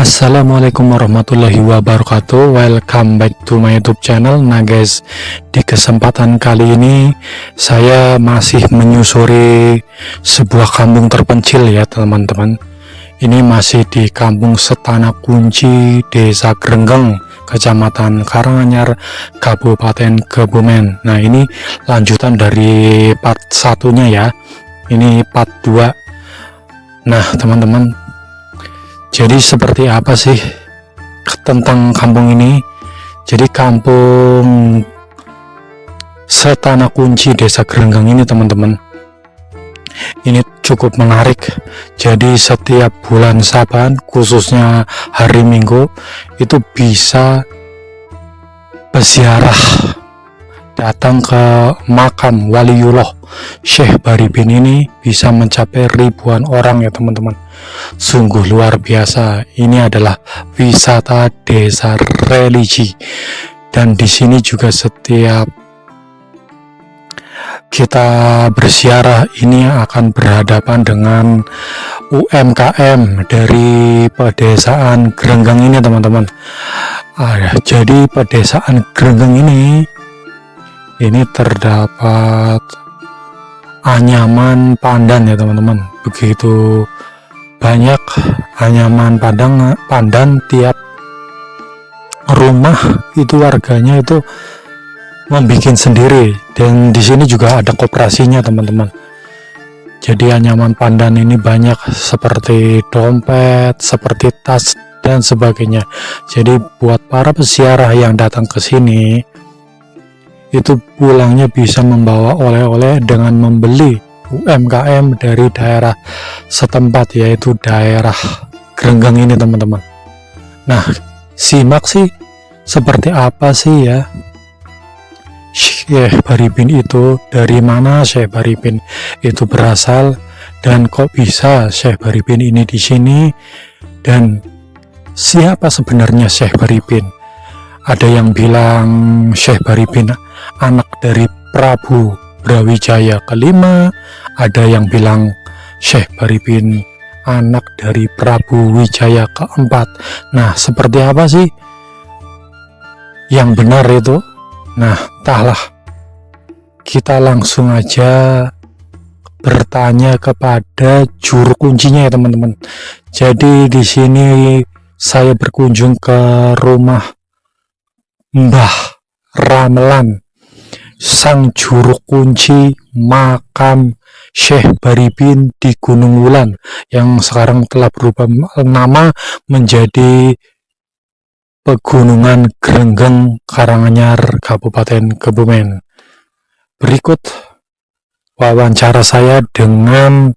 Assalamualaikum warahmatullahi wabarakatuh. Welcome back to my YouTube channel. Nah guys, di kesempatan kali ini saya masih menyusuri sebuah kampung terpencil ya teman-teman. Ini masih di Kampung Setana Kunci, Desa Grenggeng, Kecamatan Karanganyar, Kabupaten Kebumen. Nah ini lanjutan dari part satunya ya. Ini part 2. Nah teman-teman, jadi seperti apa sih tentang kampung ini? Jadi Kampung Setana Kunci Desa Grenggeng ini teman-teman, ini cukup menarik. Jadi setiap bulan Saban, khususnya hari Minggu, itu bisa berziarah datang ke makam Waliullah Syekh Baribin. Ini bisa mencapai ribuan orang ya teman-teman. Sungguh luar biasa. Ini adalah wisata desa religi, dan di sini juga setiap kita berziarah ini akan berhadapan dengan UMKM dari pedesaan Grenggeng ini teman-teman. Jadi pedesaan Grenggeng ini terdapat anyaman pandan ya teman-teman. Begitu banyak anyaman pandan, tiap rumah itu warganya itu membuat sendiri, dan di sini juga ada koperasinya teman-teman. Jadi anyaman pandan ini banyak, seperti dompet, seperti tas dan sebagainya. Jadi buat para peziarah yang datang ke sini itu pulangnya bisa membawa oleh-oleh dengan membeli UMKM dari daerah setempat, yaitu daerah Grenggeng ini teman-teman. Nah, simak sih seperti apa sih ya Syekh Baribin itu, dari mana Syekh Baribin itu berasal, dan kok bisa Syekh Baribin ini di sini, dan siapa sebenarnya Syekh Baribin. Ada yang bilang Syekh Baribin anak dari Prabu Brawijaya kelima, ada yang bilang Syekh Baribin anak dari Prabu Wijaya keempat. Nah, seperti apa sih yang benar itu? Nah, entahlah. Kita langsung aja bertanya kepada juru kuncinya ya teman-teman. Jadi di sini saya berkunjung ke rumah Mbah Ramelan, sang juru kunci makam Syekh Baribin di Gunung Wulan, yang sekarang telah berubah nama menjadi Pegunungan Grenggeng Karanganyar, Kabupaten Kebumen. Berikut wawancara saya dengan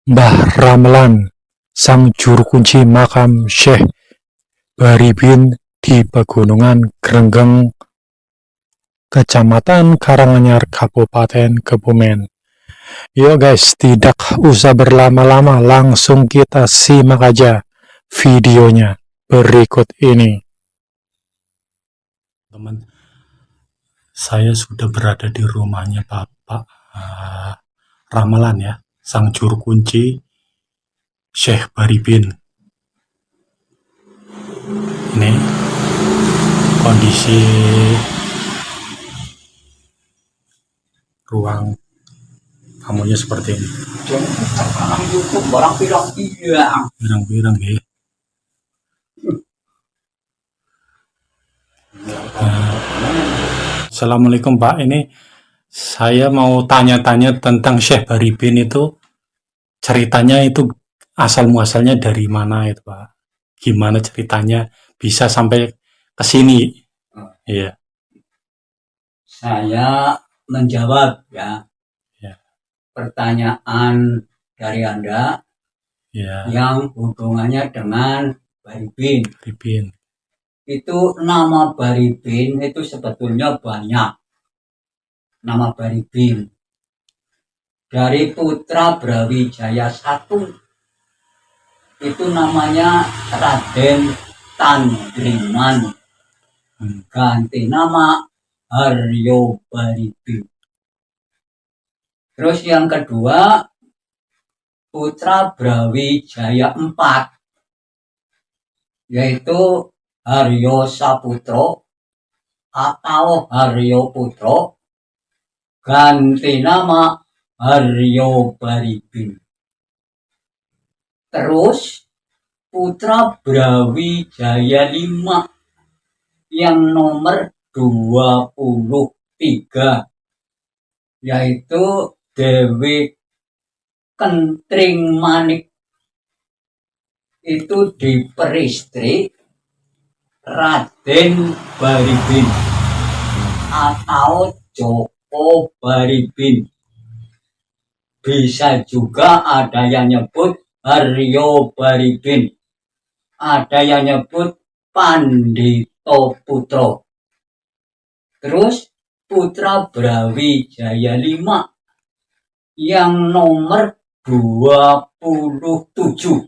Mbah Ramelan, sang juru kunci makam Syekh Baribin di Pegunungan Grenggeng, Kecamatan Karanganyar, Kabupaten Kebumen. Yuk guys, tidak usah berlama-lama, langsung kita simak aja videonya berikut ini. Teman, saya sudah berada di rumahnya Bapak Ramelan ya, sang juru kunci Syekh Baribin. Ini kondisi ruang tamunya seperti ini. Pirang-pirang ya. Assalamualaikum Pak, ini saya mau tanya-tanya tentang Syekh Baribin itu, ceritanya itu asal muasalnya dari mana itu Pak? Gimana ceritanya bisa sampai ke sini? Iya. Saya menjawab ya, pertanyaan dari Anda yang hubungannya dengan Baribin. Itu nama Baribin itu sebetulnya banyak. Nama Baribin dari putra Brawijaya I itu namanya Raden Tandriman, ganti nama Haryo Baribin. Terus yang kedua, putra Brawijaya IV yaitu Haryo Saputro atau Haryo Putro, ganti nama Haryo Baribin. Terus putra Brawijaya V yang nomor 23, yaitu Dewi Kentring Manik, itu diperistri Raden Baribin atau Joko Baribin. Bisa juga ada yang nyebut Haryo Baribin, ada yang nyebut Pandito Putro. Terus putra Brawijaya V yang nomor 27,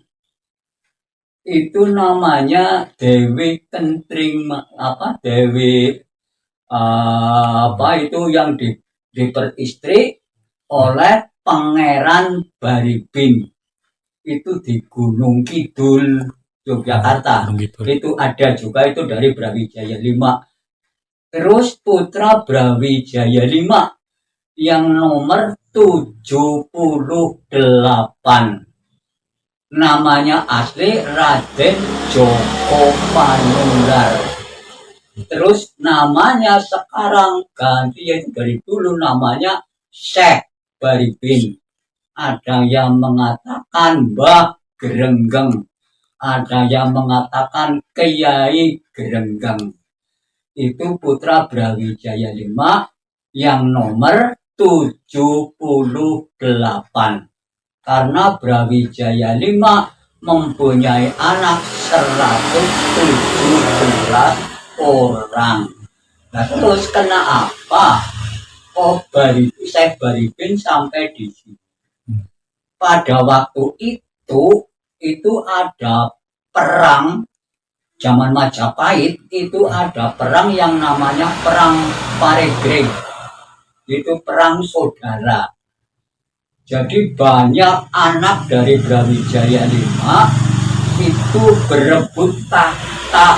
itu namanya Dewi Kentring Dewi itu yang diperistri oleh Pangeran Baribin, itu di Gunung Kidul Yogyakarta. Itu ada juga, itu dari Brawijaya V. Terus putra Brawijaya V yang nomor 78, namanya asli Raden Joko Panular. Terus namanya sekarang ganti, yaitu dari dulu namanya Syekh Baribin. Ada yang mengatakan Mbah Gerenggeng, ada yang mengatakan Kiai Gerenggeng. Itu putra Brawijaya V yang nomor 78. Karena Brawijaya V mempunyai anak 117 orang. Nah, terus kenapa kok Syekh Baribin sampai di sini? Pada waktu itu ada perang zaman Majapahit, itu ada perang yang namanya Perang Paregreg. Itu perang saudara. Jadi banyak anak dari Brawijaya V itu berebut tahta,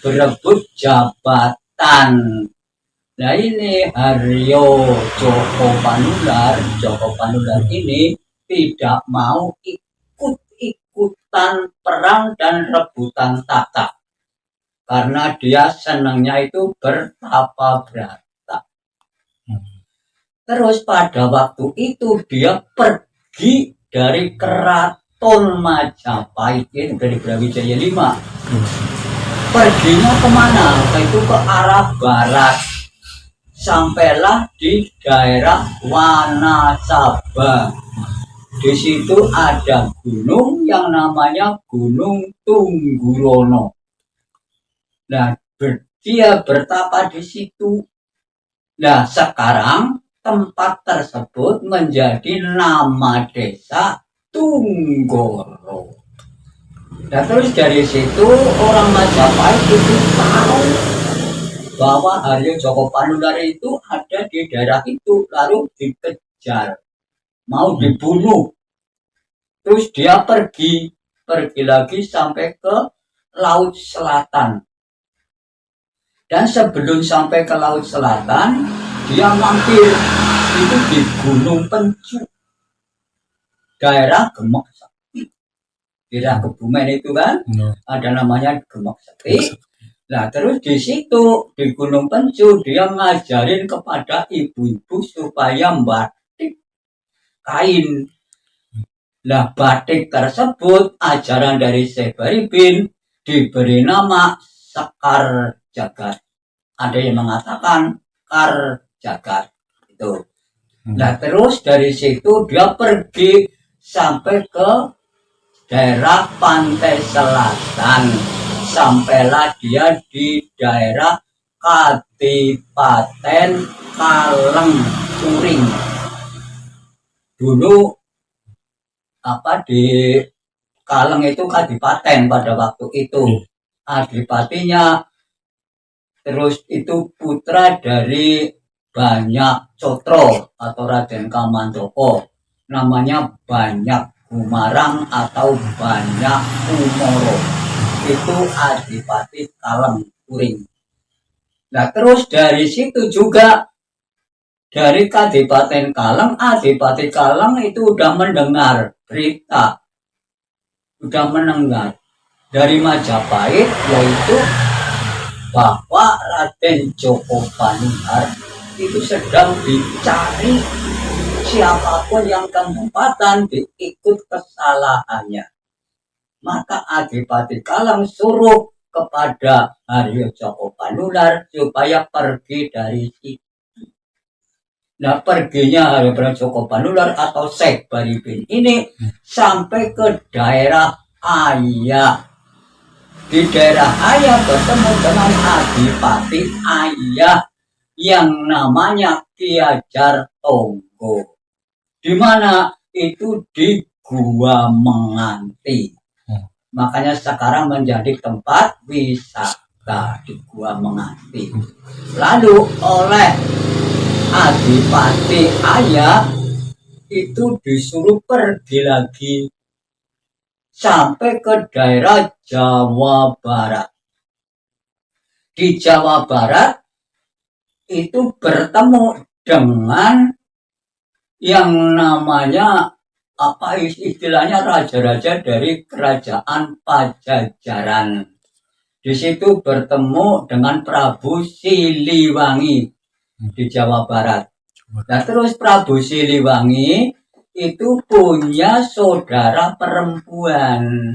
berebut jabatan. Nah, ini Haryo Joko Panular ini tidak mau ikut-ikutan perang dan rebutan tahta, karena dia senangnya itu bertapa brata. Terus pada waktu itu dia pergi dari keraton Majapahit, dari Brawijaya V. Perginya kemana? Itu ke arah barat. Sampailah di daerah Wanasaba. Di situ ada gunung yang namanya Gunung Tunggurono. Nah, dia bertapa di situ. Nah, sekarang tempat tersebut menjadi nama desa Tunggoro. Dan terus dari situ orang Majapahit itu tahu bahwa Haryo Joko Panular itu ada di daerah itu, lalu dikejar, mau dibunuh. Terus dia pergi lagi sampai ke Laut Selatan. Dan sebelum sampai ke Laut Selatan, dia mampir itu di Gunung Pencu, daerah Gemek Sakti, daerah Kebumen itu kan, ada namanya Gemek Sakti. Nah, terus di situ di Gunung Pencu dia ngajarin kepada ibu-ibu supaya batik kain. Nah, batik tersebut ajaran dari Syekh Baribin diberi nama Sekar Jagat. Ada yang mengatakan Kar Jagat itu. Nah, terus dari situ dia pergi sampai ke daerah pantai selatan. Sampailah dia di daerah Kadipaten Kaleng Turing. Dulu di Kaleng itu Kadipaten pada waktu itu. Adipatinya terus itu putra dari Banyak Cotro atau Raden Kamandoko, namanya Banyak Gumarang atau Banyak Kumoro. itu Adipati Kaleng Kuring. Nah terus dari situ juga dari Kadipaten Kaleng, Adipati Kaleng itu udah mendengar berita, udah mendengar dari Majapahit yaitu bahwa Raden Joko Panular itu sedang dicari siapapun yang kesempatan diikut kesalahannya. Maka Adipati Kaleng suruh kepada Haryo Joko Panular supaya pergi dari situ. Nah perginya Haryo Joko Panular atau Syekh Baripin ini sampai ke daerah Ayah. Di daerah Ayah bertemu dengan Adipati Ayah yang namanya Ki Ajar Tonggo. Di mana itu di Gua Menganti. Makanya sekarang menjadi tempat wisata di Gua Menganti. Lalu oleh Adipati Ayah itu disuruh pergi lagi sampai ke daerah Jawa Barat. Di Jawa Barat itu bertemu dengan yang namanya apa istilahnya raja-raja dari kerajaan Pajajaran. Di situ bertemu dengan Prabu Siliwangi di Jawa Barat. Nah terus Prabu Siliwangi itu punya saudara perempuan.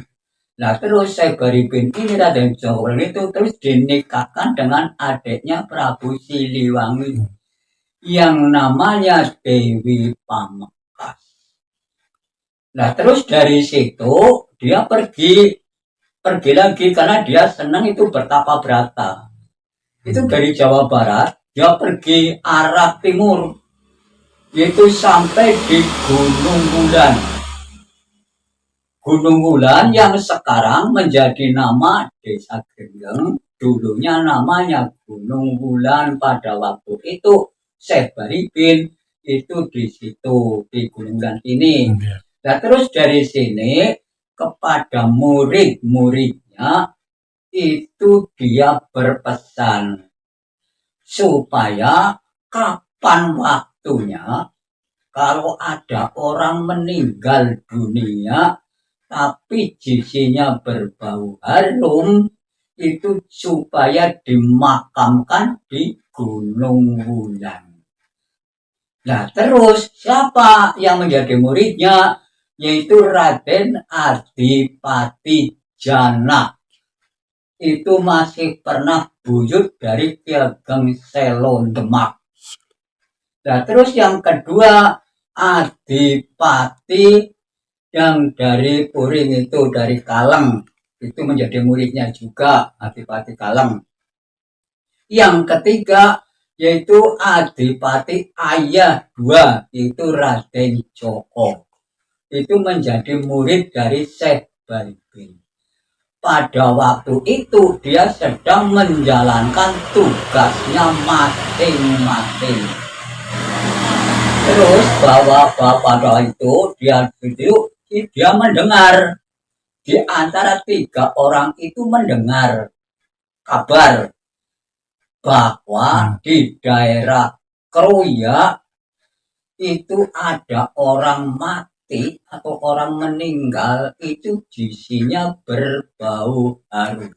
Nah terus Syekh Baripin ini Raden Joko itu terus dinikahkan dengan adiknya Prabu Siliwangi yang namanya Dewi Pamekasan. Nah terus dari situ dia pergi lagi karena dia senang itu bertapa brata. Itu dari Jawa Barat dia pergi arah timur, yaitu sampai di Gunung Wulan. Gunung Wulan yang sekarang menjadi nama Desa Genggeng, dulunya namanya Gunung Wulan pada waktu itu Syekh Baripin itu di situ di Gunung Wulan ini. Nah terus dari sini kepada murid-muridnya itu dia berpesan supaya kapan waktunya kalau ada orang meninggal dunia tapi jisinya berbau harum itu supaya dimakamkan di Gunung Wulan. Nah terus siapa yang menjadi muridnya? Yaitu Raden Adipati Jana. Itu masih pernah buyut dari Ki Ageng Selo Demak. Nah terus yang kedua Adipati yang dari Puring itu dari Kaleng itu menjadi muridnya juga Adipati Kaleng. Yang ketiga yaitu Adipati Ayah II itu Raden Joko. Itu menjadi murid dari Syekh Baripin. Pada waktu itu dia sedang menjalankan tugasnya masing-masing. Terus bahwa pada itu dia mendengar di antara 3 orang itu mendengar kabar bahwa di daerah Kroya itu ada orang mati atau orang meninggal itu jisinya berbau harum.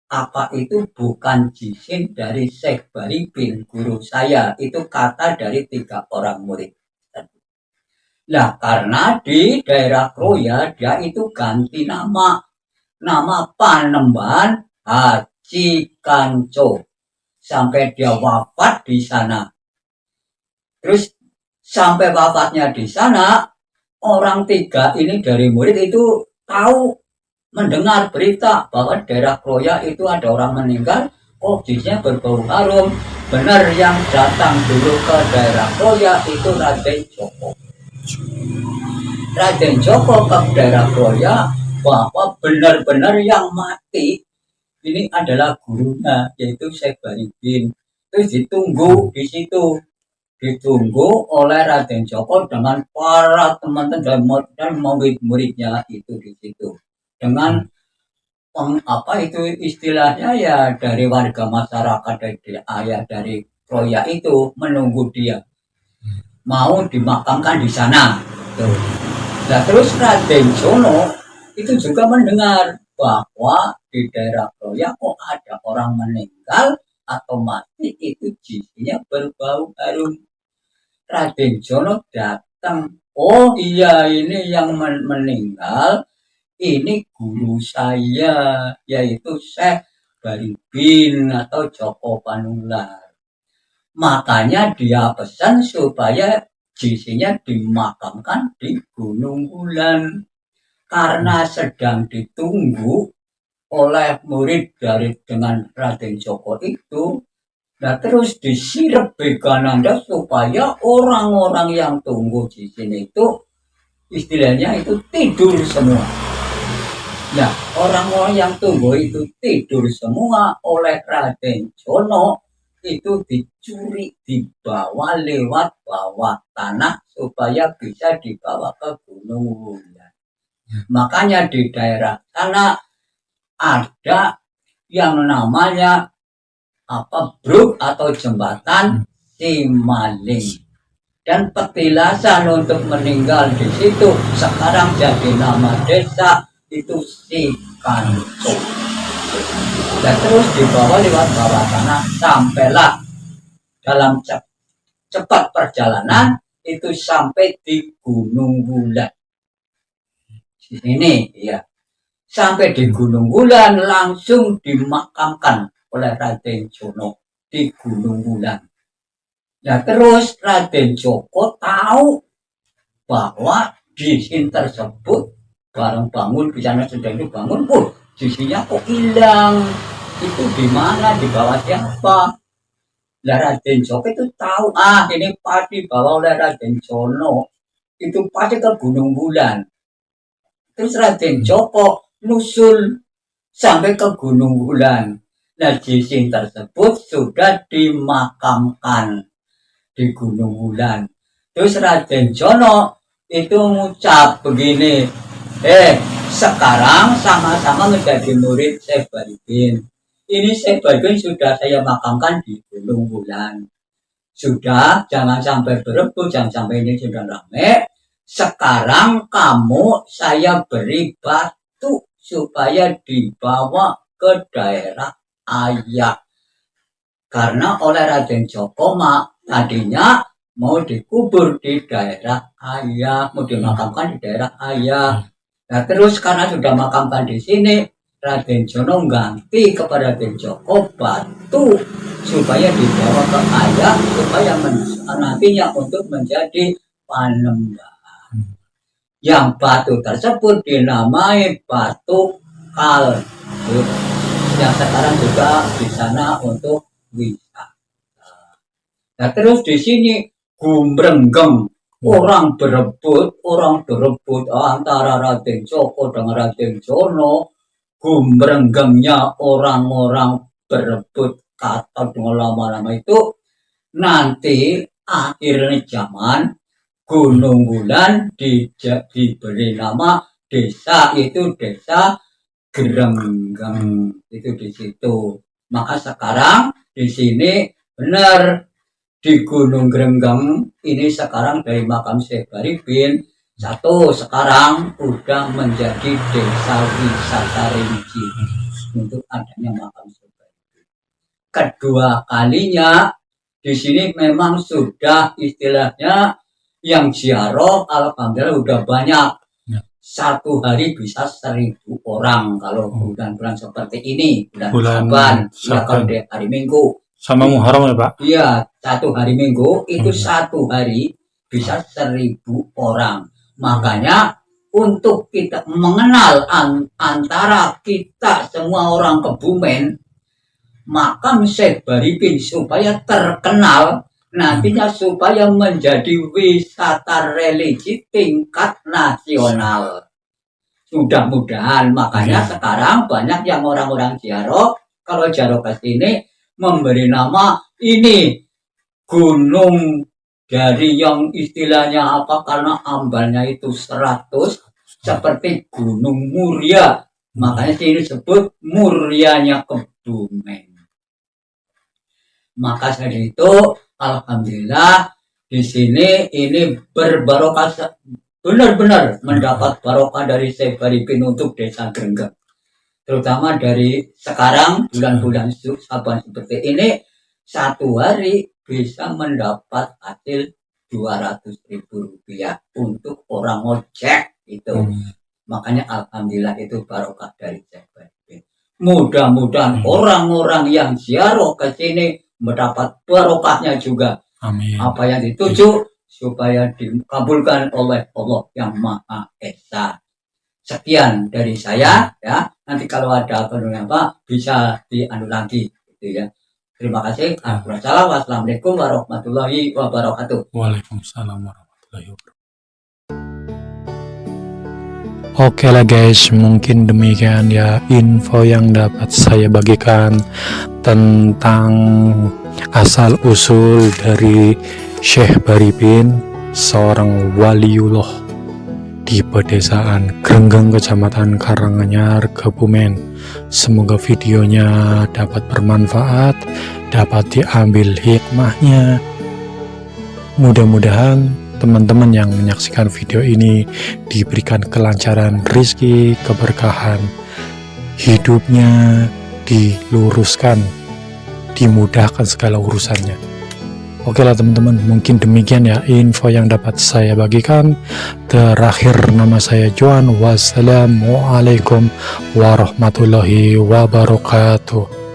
Apa itu bukan jisim dari Syekh Baripin guru saya, itu kata dari 3 orang murid. Nah karena di daerah Kroya dia itu ganti nama Panembahan Haji Kanco sampai dia wafat di sana. Terus sampai wafatnya di sana orang 3 ini dari murid itu tahu mendengar berita bahwa daerah Kroya itu ada orang meninggal, kok jisinya berbau harum. Benar yang datang dulu ke daerah Kroya itu Raden Joko. Raden Joko ke daerah Kroya bahwa benar-benar yang mati ini adalah gurunya yaitu Syekh Baripin. Terus ditunggu di situ. Ditunggu oleh Raden Joko dengan para teman-teman dan murid-muridnya itu di situ dengan apa itu istilahnya ya dari warga masyarakat dari Kroya itu menunggu dia mau dimakamkan di sana. Nah, terus Raden Jono itu juga mendengar bahwa di daerah Kroya kok ada orang meninggal atau mati itu jijinya berbau harum. Raden Jono datang, oh iya ini yang meninggal, ini guru saya yaitu Syekh Baribin atau Joko Panular. Makanya dia pesan supaya jisinya dimakamkan di Gunung Wulan karena sedang ditunggu oleh murid dari dengan Raden Joko itu. Nah terus disirep Begananda supaya orang-orang yang tunggu di sini itu istilahnya itu tidur semua. Ya orang-orang yang tunggu itu tidur semua oleh Raden Jono itu dicuri, dibawa lewat bawah tanah supaya bisa dibawa ke Gunung Wulan. Makanya di daerah sana ada yang namanya bruk atau jembatan Simaling. Dan petilasan untuk meninggal di situ sekarang jadi nama desa itu Sikanco. Dan terus dibawa lewat bawah tanah sampailah dalam cepat perjalanan itu sampai di Gunung Wulan. Di sini ya. Sampai di Gunung Wulan langsung dimakamkan oleh Raden Jono di Gunung Wulan. Nah terus Raden Joko tahu bahwa di sini tersebut bareng bangun di sana sedang dibangun, di sininya kok hilang. Itu di mana, di bawah siapa? Nah Raden Joko itu tahu, ini pasti dibawa oleh Raden Jono. Itu pasti ke Gunung Wulan. Terus Raden Joko nusul sampai ke Gunung Wulan. Nah di sini tersebut sudah dimakamkan di Gunung Wulan. Terus Raden Jono itu mengucap begini, sekarang sama-sama menjadi murid Syekh Baribin. Ini Syekh Baribin sudah saya makamkan di Gunung Wulan. Sudah, jangan sampai berebut, jangan sampai ini sudah rame. Sekarang kamu saya beri batu supaya dibawa ke daerah Ayak. Karena oleh Raden Joko tadinya mau dikubur di daerah Ayak, mau dimakamkan di daerah Ayak. Nah terus karena sudah makamkan di sini, Raden Jono ganti kepada Raden Joko batu supaya dibawa ke Ayak supaya nantinya untuk menjadi panembahan. Yang batu tersebut dinamai Batu Kalbut. Yang sekarang juga di sana untuk wisata. Nah terus di sini gumrenggeng orang berebut antara Raden Joko dengan Raden Jono. Gumrenggengnya orang-orang berebut kata dengan lama-lama itu nanti akhirnya zaman Gunung Wulan diberi nama desa itu desa Grenggeng itu di situ. Maka sekarang di sini benar di Gunung Grenggeng ini sekarang dari makam Syekh Baribin satu sekarang udah menjadi desa wisata religi untuk adanya makam Syekh Baribin. Kedua kalinya di sini memang sudah istilahnya yang ziarah alhamdulillah udah banyak. Satu hari bisa 1.000 orang kalau bulan-bulan seperti ini, bulan Saban, ya hari Minggu. Sama Muharram ya Pak? Iya, satu hari Minggu itu satu hari bisa 1.000 orang. Makanya untuk kita mengenal antara kita semua orang Kebumen, makam Syekh Baribin supaya terkenal nantinya supaya menjadi wisata religi tingkat nasional. Mudah-mudahan makanya sekarang banyak yang orang-orang ziarah kalau ziarah ke sini memberi nama ini gunung dari yang istilahnya apa karena ambalnya itu 100 seperti Gunung Muria. Makanya sini disebut muryanya Kebumen. Maka dari itu, alhamdulillah di sini ini berbarokah, benar-benar mendapat barokah dari Syekh Baripin untuk desa Grenggeng. Terutama dari sekarang bulan-bulan Saban seperti ini, satu hari bisa mendapat hasil Rp200.000 untuk orang ojek itu. Makanya alhamdulillah itu barokah dari Syekh Baripin. Mudah-mudahan orang-orang yang ziarah ke sini mendapat barokahnya juga. Amin. Apa yang dituju supaya dikabulkan oleh Allah yang Maha Esa. Sekian dari saya ya. Nanti kalau ada apa bisa dianu lagi gitu ya. Terima kasih. Wassalamualaikum warahmatullahi wabarakatuh. Waalaikumsalam warahmatullahi wabarakatuh. Oke lah guys, mungkin demikian ya info yang dapat saya bagikan tentang asal-usul dari Syekh Baripin, seorang waliullah di pedesaan Grenggeng, Kecamatan Karanganyar, Kebumen. Semoga videonya dapat bermanfaat, dapat diambil hikmahnya. Mudah-mudahan teman-teman yang menyaksikan video ini diberikan kelancaran rezeki, keberkahan, hidupnya diluruskan, dimudahkan segala urusannya. Oke lah teman-teman, mungkin demikian ya info yang dapat saya bagikan. Terakhir, nama saya Joan. Wassalamualaikum warahmatullahi wabarakatuh.